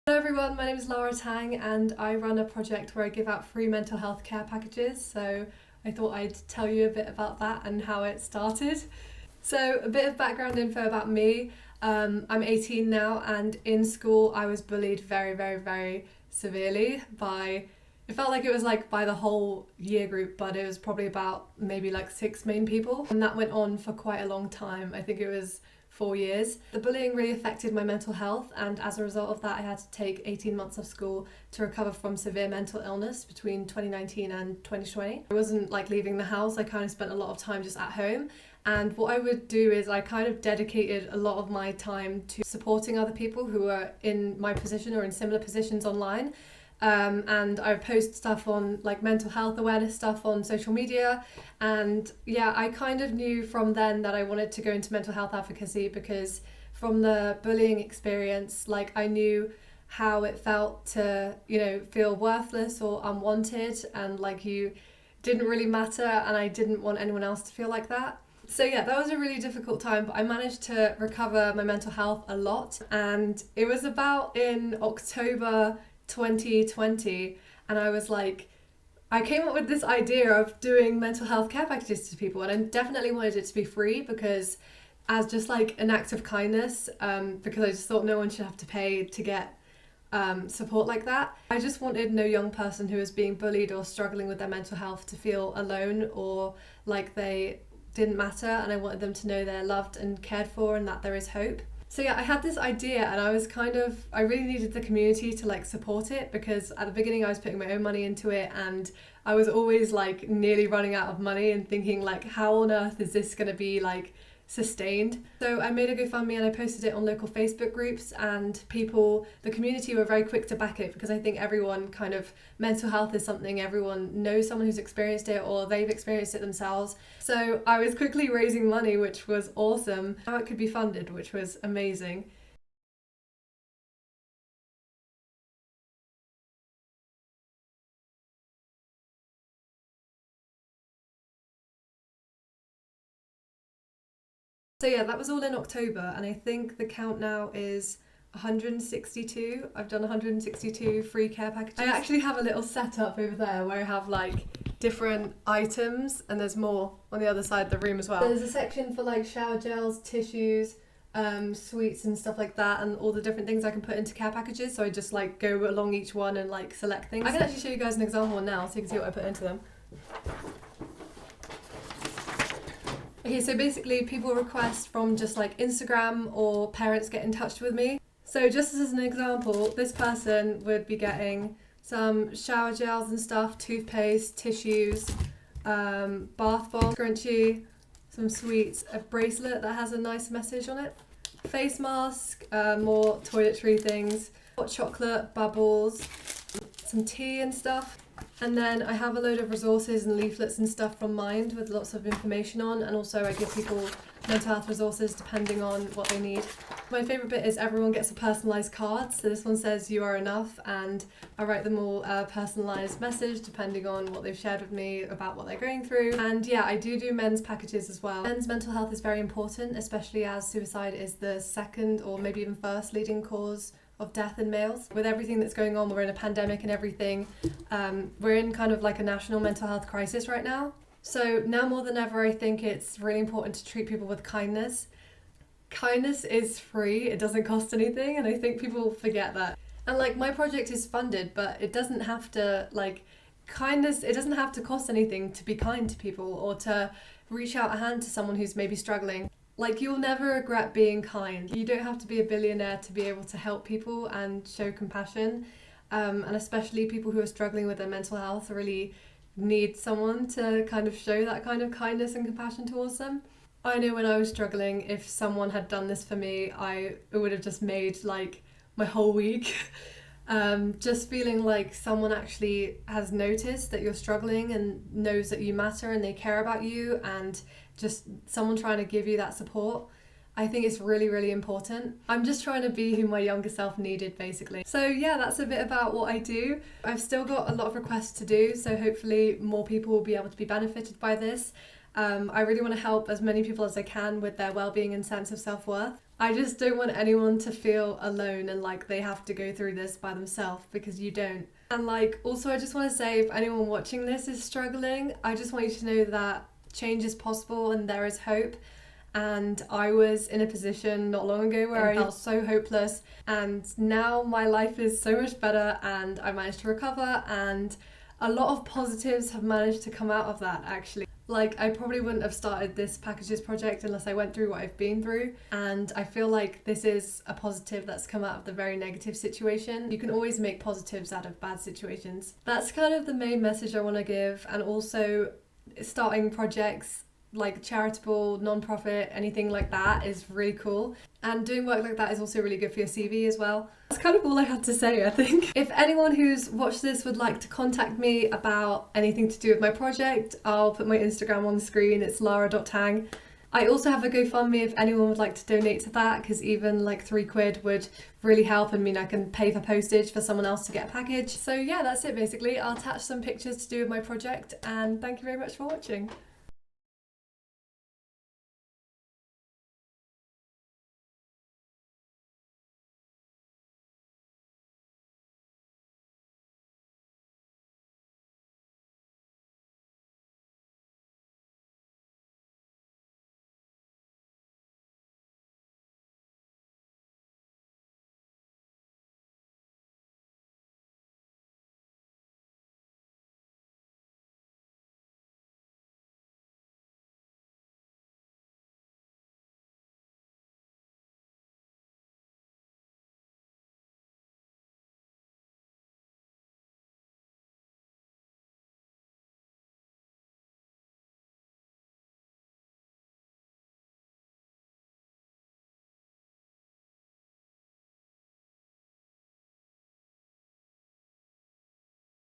Hello everyone, my name is Lara Tang and I run a project where I give out free mental health care packages. So I thought I'd tell you a bit about that and how it started. So a bit of background info about me. I'm 18 now, and in school I was bullied very severely by, it felt like it was like by the whole year group, but it was probably about maybe like 6 main people. And that went on for quite a long time. I think it was 4 years. The bullying really affected my mental health, and as a result of that I had to take 18 months of school to recover from severe mental illness between 2019 and 2020. I wasn't like leaving the house, I kind of spent a lot of time just at home. And what I would do is I kind of dedicated a lot of my time to supporting other people who were in my position or in similar positions online. And I would post stuff on like mental health awareness stuff on social media. And yeah, I kind of knew from then that I wanted to go into mental health advocacy, because from the bullying experience, like I knew how it felt to, feel worthless or unwanted, and like you didn't really matter, and I didn't want anyone else to feel like that. So yeah, that was a really difficult time, but I managed to recover my mental health a lot. And it was about in October 2020, and I was like, I came up with this idea of doing mental health care packages to people, and I definitely wanted it to be free, because as just like an act of kindness, because I just thought no one should have to pay to get support like that. I just wanted no young person who was being bullied or struggling with their mental health to feel alone or like they didn't matter, and I wanted them to know they're loved and cared for and that there is hope. So yeah, I had this idea, and I really needed the community to like support it, because at the beginning I was putting my own money into it, and I was always like nearly running out of money and thinking like, how on earth is this going to be like sustained? So I made a GoFundMe and I posted it on local Facebook groups, and the community were very quick to back it, because I think mental health is something everyone knows someone who's experienced it or they've experienced it themselves. So I was quickly raising money, which was awesome. How it could be funded, which was amazing. So yeah, that was all in October, and I think the count now is 162. I've done 162 free care packages. I actually have a little setup over there where I have like different items, and there's more on the other side of the room as well. There's a section for like shower gels, tissues, sweets and stuff like that, and all the different things I can put into care packages. So I just like go along each one and like select things. I can actually show you guys an example now so you can see what I put into them. Okay, so basically people request from just like Instagram, or parents get in touch with me. So just as an example, this person would be getting some shower gels and stuff, toothpaste, tissues, bath bomb, scrunchie, some sweets, a bracelet that has a nice message on it, face mask, more toiletry things, hot chocolate, bubbles, some tea and stuff. And then I have a load of resources and leaflets and stuff from Mind with lots of information on, and also I give people mental health resources depending on what they need. My favourite bit is everyone gets a personalised card. So this one says "You are enough," and I write them all a personalised message depending on what they've shared with me about what they're going through. And yeah, I do men's packages as well. Men's mental health is very important, especially as suicide is the second or maybe even first leading cause of death in males. With everything that's going on, we're in a pandemic and everything, we're in kind of like a national mental health crisis right now. So now more than ever, I think it's really important to treat people with kindness. Kindness is free, it doesn't cost anything, and I think people forget that. And like my project is funded, but it doesn't have to it doesn't have to cost anything to be kind to people or to reach out a hand to someone who's maybe struggling. Like, you'll never regret being kind. You don't have to be a billionaire to be able to help people and show compassion. And especially people who are struggling with their mental health really need someone to kind of show that kind of kindness and compassion towards them. I know when I was struggling, if someone had done this for me, it would have just made like my whole week. Just feeling like someone actually has noticed that you're struggling and knows that you matter and they care about you, and just someone trying to give you that support. I think it's really important. I'm just trying to be who my younger self needed, basically. So yeah, that's a bit about what I do. I've still got a lot of requests to do, so hopefully more people will be able to be benefited by this. I really want to help as many people as I can with their well-being and sense of self-worth. I just don't want anyone to feel alone and like they have to go through this by themselves, because you don't. And like, also, I just want to say, if anyone watching this is struggling, I just want you to know that change is possible and there is hope. And I was in a position not long ago where I felt so hopeless, and now my life is so much better and I managed to recover, and a lot of positives have managed to come out of that actually. Like, I probably wouldn't have started this packages project unless I went through what I've been through, and I feel like this is a positive that's come out of the very negative situation. You can always make positives out of bad situations. That's kind of the main message I want to give. And also, starting projects like charitable, non-profit, anything like that is really cool. And doing work like that is also really good for your CV as well. That's kind of all I had to say, I think. If anyone who's watched this would like to contact me about anything to do with my project, I'll put my Instagram on the screen. It's lara.tang. I also have a GoFundMe if anyone would like to donate to that, because even like £3 would really help and mean I can pay for postage for someone else to get a package. So yeah, that's it basically. I'll attach some pictures to do with my project, and thank you very much for watching.